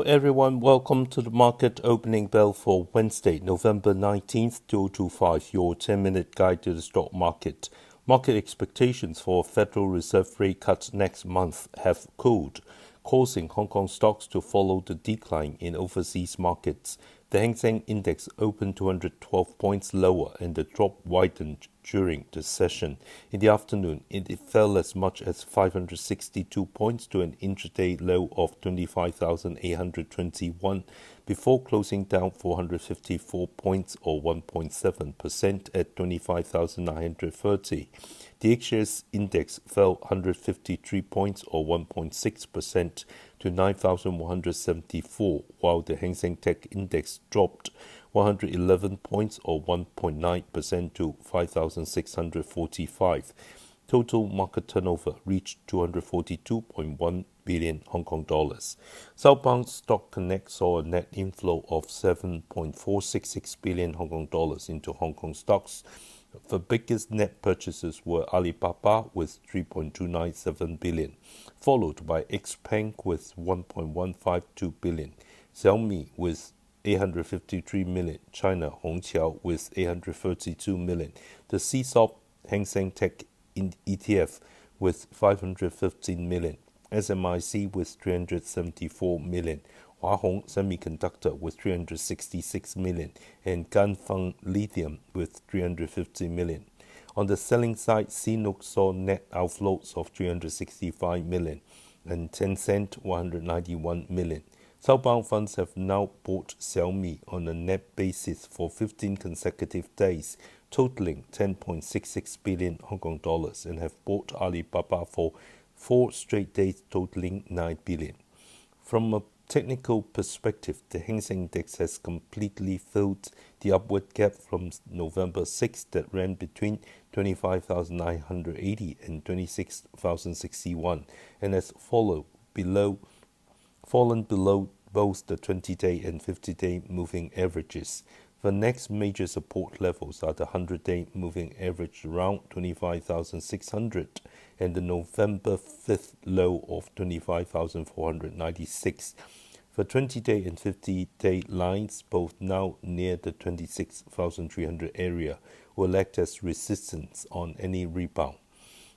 Hello everyone, welcome to the market opening bell for Wednesday, November 19th, 2025, your 10-minute guide to the stock market. Market expectations for Federal Reserve rate cuts next month have cooled, causing Hong Kong stocks to follow the decline in overseas markets. The Hang Seng Index opened 212 points lower and the drop widened during the session. In the afternoon, it fell as much as 562 points to an intraday low of 25,821 before closing down 454 points or 1.7% at 25,930. The H-shares index fell 153 points or 1.6% to 9,174, while the Hang Seng Tech Index dropped 111 points or 1.9% to 5,645. Total market turnover reached 242.1 billion Hong Kong dollars. Southbound Stock Connect saw a net inflow of 7.466 billion Hong Kong dollars into Hong Kong stocks. The biggest net purchases were Alibaba with 3.297 billion, followed by Xpeng with 1.152 billion, Xiaomi with 853 million, China Hongqiao with 832 million, the selloff Hang Seng Tech ETF with 515 million, SMIC with 374 million, Hua Hong Semiconductor with 366 million, and Ganfeng Lithium with 350 million. On the selling side, CNOOC saw net outflows of 365 million and Tencent 191 million. Southbound funds have now bought Xiaomi on a net basis for 15 consecutive days, totaling 10.66 billion Hong Kong dollars, and have bought Alibaba for 4 straight days, totaling 9 billion. From a technical perspective, the Hang Seng Index has completely filled the upward gap from November 6 that ran between 25,980 and 26,061 and has fallen below both the 20-day and 50-day moving averages. The next major support levels are the 100-day moving average around 25,600 and the November 5th low of 25,496. The 20-day and 50-day lines, both now near the 26,300 area, will act as resistance on any rebound.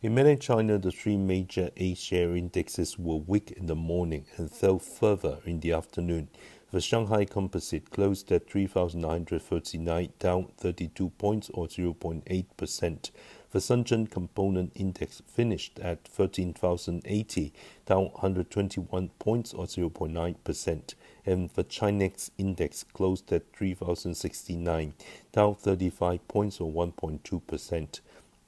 In mainland China, the 3 major A-share indexes were weak in the morning and fell further in the afternoon. The Shanghai Composite closed at 3,939, down 32 points or 0.8%. The Shenzhen Component Index finished at 13,080, down 121 points or 0.9%. And the Chinex Index closed at 3,069, down 35 points or 1.2%.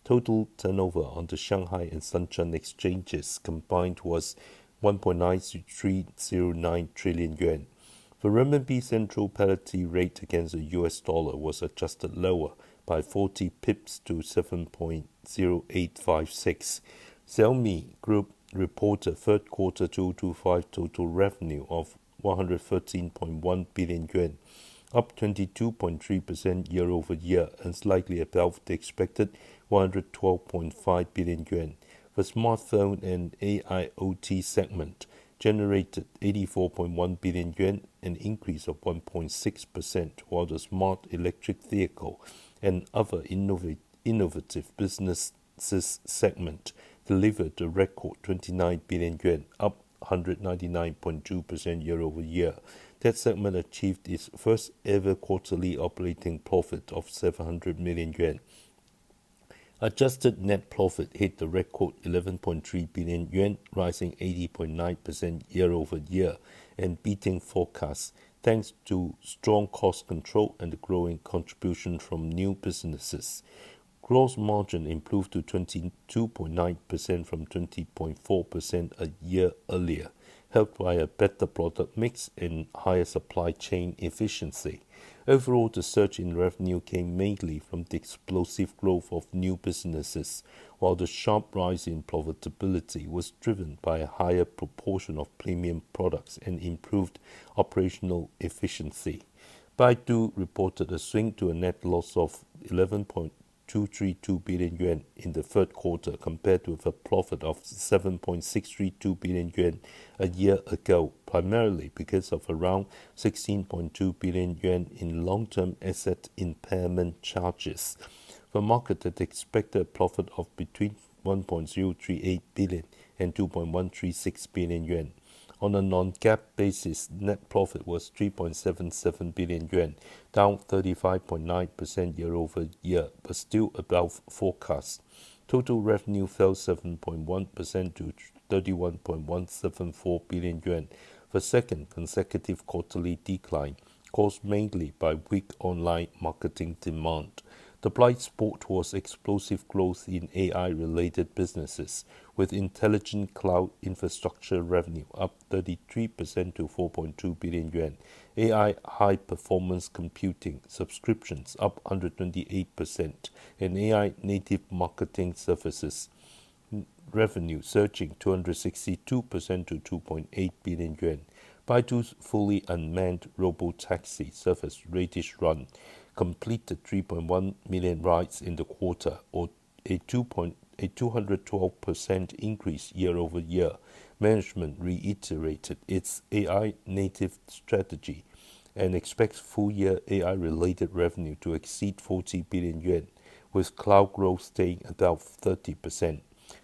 Total turnover on the Shanghai and Shenzhen exchanges combined was 1.9309 trillion yuan. The renminbi central parity rate against the US dollar was adjusted lower by 40 pips to 7.0856. Xiaomi Group reported third quarter 2025 total revenue of 113.1 billion yuan, up 22.3% year over year and slightly above the expected 112.5 billion yuan. The smartphone and AIoT segment generated 84.1 billion yuan, an increase of 1.6%, while the smart electric vehicle and other innovative businesses segment delivered a record 29 billion yuan, up 199.2% year over year. That segment achieved its first ever quarterly operating profit of 700 million yuan. Adjusted net profit hit the record 11.3 billion yuan, rising 80.9% year over year and beating forecasts thanks to strong cost control and the growing contribution from new businesses. Gross margin improved to 22.9% from 20.4% a year earlier, helped by a better product mix and higher supply chain efficiency. Overall, the surge in revenue came mainly from the explosive growth of new businesses, while the sharp rise in profitability was driven by a higher proportion of premium products and improved operational efficiency. Baidu reported a swing to a net loss of 11.2 7.232 billion yuan in the third quarter compared with a profit of 7.632 billion yuan a year ago, primarily because of around 16.2 billion yuan in long-term asset impairment charges. The market had expected a profit of between 1.038 billion and 2.136 billion yuan. On a non-GAAP basis, net profit was 3.77 billion yuan, down 35.9% year-over-year, but still above forecast. Total revenue fell 7.1% to 31.174 billion yuan, the second consecutive quarterly decline, caused mainly by weak online marketing demand. The bright spot was explosive growth in AI-related businesses, with intelligent cloud infrastructure revenue up 33% to 4.2 billion yuan, AI high-performance computing subscriptions up 128%, and AI native marketing services revenue surging 262% to 2.8 billion yuan. Baidu's fully unmanned robotaxi service Radish Run completed 3.1 million rides in the quarter, or a 212% increase year-over-year. Management reiterated its AI-native strategy and expects full-year AI-related revenue to exceed 40 billion yuan, with cloud growth staying above 30%.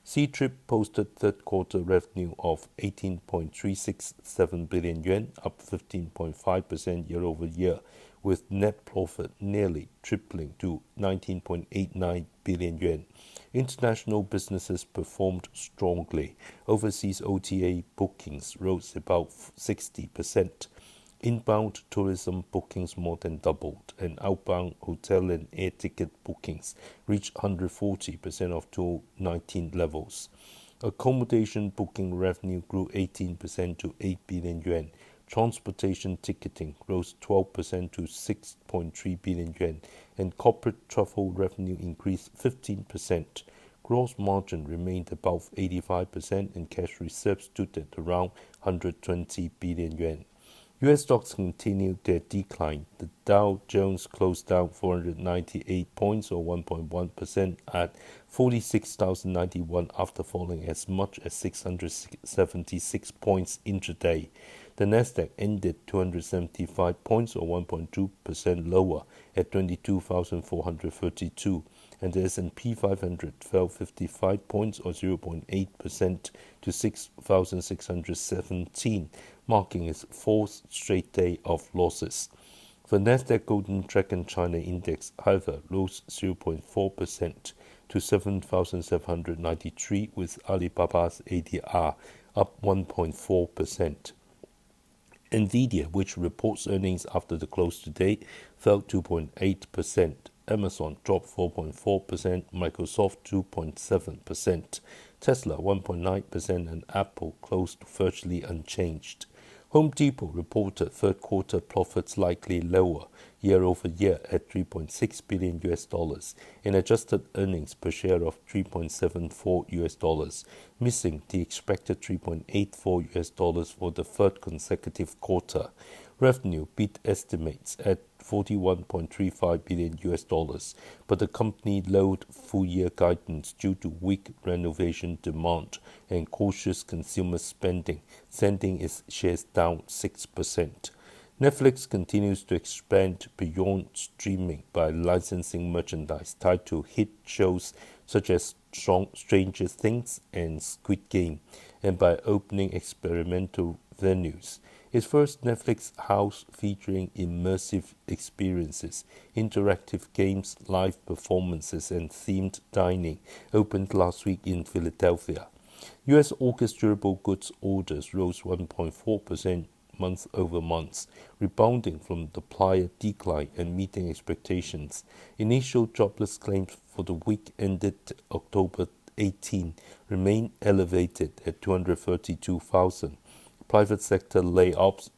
Ctrip posted third-quarter revenue of 18.367 billion yuan, up 15.5% year-over-year, with net profit nearly tripling to 19.89 billion yuan. International businesses performed strongly. Overseas OTA bookings rose about 60%. Inbound tourism bookings more than doubled, and outbound hotel and air ticket bookings reached 140% of 2019 levels. Accommodation booking revenue grew 18% to 8 billion yuan. Transportation ticketing rose 12% to 6.3 billion yuan, and corporate travel revenue increased 15%. Gross margin remained above 85%, and cash reserves stood at around 120 billion yuan. U.S. stocks continued their decline. The Dow Jones closed down 498 points, or 1.1%, at 46,091 after falling as much as 676 points intraday. The Nasdaq ended 275 points, or 1.2% lower, at 22,432, and the S&P 500 fell 55 points, or 0.8%, to 6,617, marking its fourth straight day of losses. The Nasdaq Golden Dragon China Index, however, rose 0.4% to 7,793, with Alibaba's ADR up 1.4%. Nvidia, which reports earnings after the close today, fell 2.8%. Amazon dropped 4.4%, Microsoft 2.7%, Tesla 1.9%, and Apple closed virtually unchanged. Home Depot reported third quarter profits likely lower year-over-year at $3.6 billion and adjusted earnings per share of $3.74, missing the expected $3.84 for the third consecutive quarter. Revenue beat estimates at $41.35 billion, but the company lowered full-year guidance due to weak renovation demand and cautious consumer spending, sending its shares down 6%. Netflix continues to expand beyond streaming by licensing merchandise tied to hit shows such as Stranger Things and Squid Game, and by opening experimental venues. Its first Netflix house featuring immersive experiences, interactive games, live performances, and themed dining opened last week in Philadelphia. U.S. August durable goods orders rose 1.4% month-over-month, rebounding from the prior decline and meeting expectations. Initial jobless claims for the week ended October 18 remain elevated at 232,000. Private sector layoffs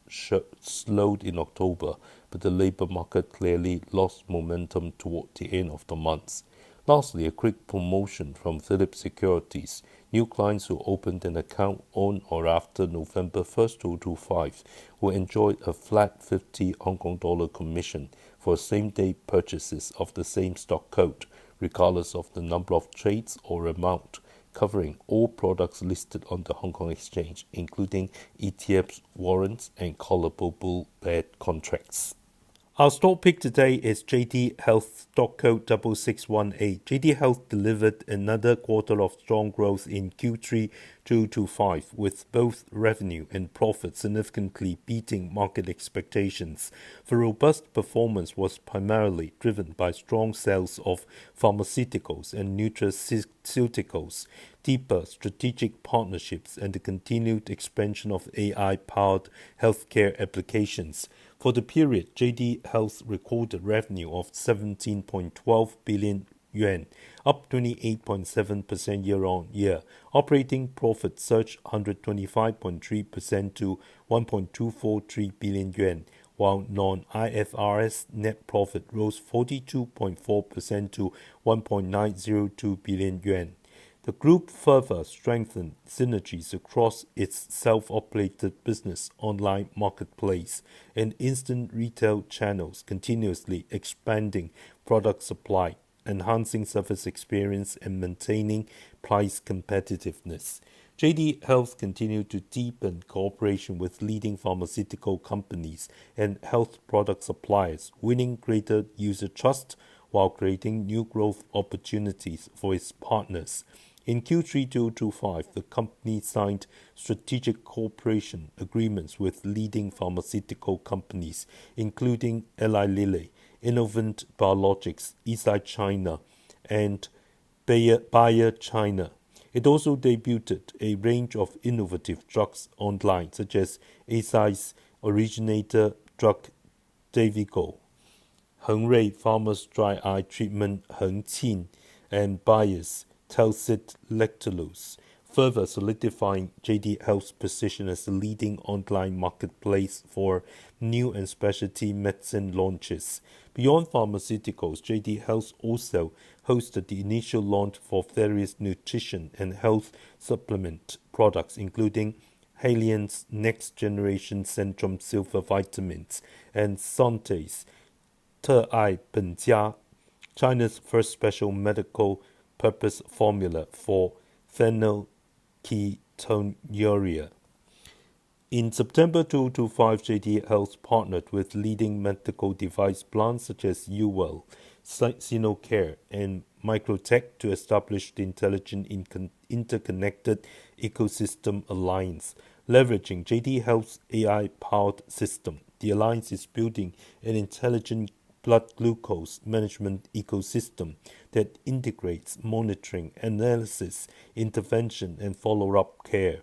slowed in October, but the labor market clearly lost momentum toward the end of the month. Lastly, a quick promotion from Philips Securities. New clients who opened an account on or after November 1st, 2025 will enjoy a flat 50 Hong Kong dollar commission for same-day purchases of the same stock code, regardless of the number of trades or amount, covering all products listed on the Hong Kong Exchange, including ETFs, warrants, and callable bull-bear contracts. Our stock pick today is JD Health, stock code 6618. JD Health delivered another quarter of strong growth in Q3 2025, with both revenue and profit significantly beating market expectations. The robust performance was primarily driven by strong sales of pharmaceuticals and nutraceuticals, deeper strategic partnerships, and the continued expansion of AI-powered healthcare applications. For the period, JD Health recorded revenue of 17.12 billion yuan, up 28.7% year-on-year. Operating profit surged 125.3% to 1.243 billion yuan, while non-IFRS net profit rose 42.4% to 1.902 billion yuan. The group further strengthened synergies across its self-operated business, online marketplace, and instant retail channels, continuously expanding product supply, enhancing service experience, and maintaining price competitiveness. JD Health continued to deepen cooperation with leading pharmaceutical companies and health product suppliers, winning greater user trust while creating new growth opportunities for its partners. In Q3 2025, the company signed strategic cooperation agreements with leading pharmaceutical companies, including Eli Lilly, Innovent Biologics, Eisai China, and Bayer China. It also debuted a range of innovative drugs online, such as Eisai's originator drug Davigo, Hengrui Pharma's dry eye treatment Hengqin, and Bayer's Telcid Lactulose, further solidifying JD Health's position as the leading online marketplace for new and specialty medicine launches. Beyond pharmaceuticals, JD Health also hosted the initial launch for various nutrition and health supplement products, including Halian's next-generation Centrum Silver vitamins and Sante's 特爱本家, China's first special medical purpose formula for phenylketonuria. In September 2025, JD Health partnered with leading medical device brands such as Uwell, Sinocare, and Microtech to establish the Intelligent Interconnected Ecosystem Alliance. Leveraging JD Health's AI-powered system, the alliance is building an intelligent blood glucose management ecosystem that integrates monitoring, analysis, intervention, and follow-up care.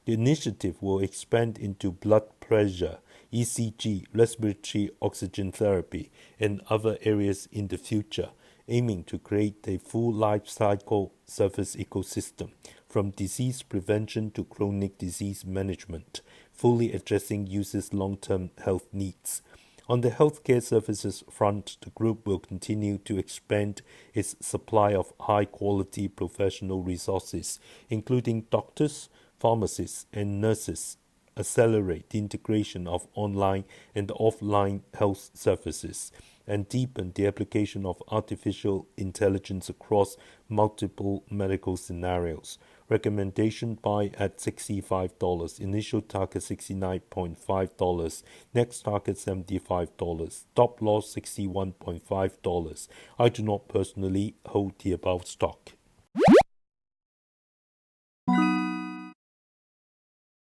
The initiative will expand into blood pressure, ECG, respiratory oxygen therapy, and other areas in the future, aiming to create a full life cycle service ecosystem, from disease prevention to chronic disease management, fully addressing users' long-term health needs. On the healthcare services front, the group will continue to expand its supply of high-quality professional resources, including doctors, pharmacists, and nurses, accelerate the integration of online and offline health services, and deepen the application of artificial intelligence across multiple medical scenarios. Recommendation buy at $65, initial target $69.5, next target $75, stop loss $61.5. I do not personally hold the above stock.